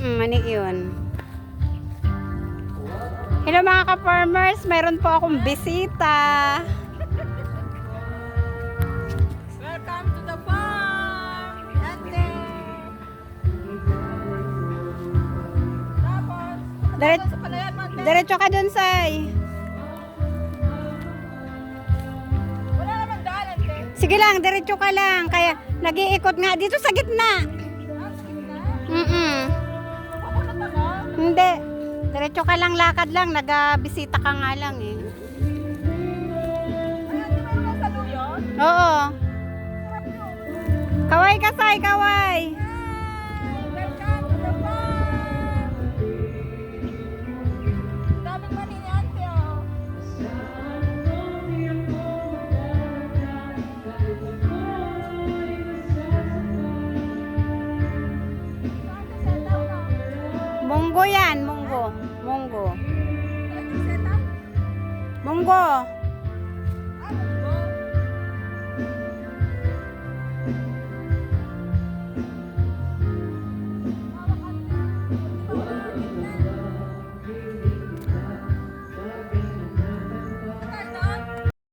Mani yun. Hello mga ka-farmers, mayroon po akong bisita. Welcome to the farm! Ate! Tapos, sa palayan mo, ate. Diretso ka dun, Say. Wala naman daan, ate. Sige lang, diretso ka lang. Kaya nag-iikot nga dito sa gitna. Pakunat ako. Hindi. Diretso ka lang, lakad lang. Nag-bisita ka nga lang eh. Ay, ate, meron ng saluyon? Oo. Sarap yun. Kaway ka, Say, kaway. Welcome to the farm! Daming mani ni ate, oh. Saan ka set up, no? Munggo yan, munggo. Munggo. Saan ka set up? Munggo.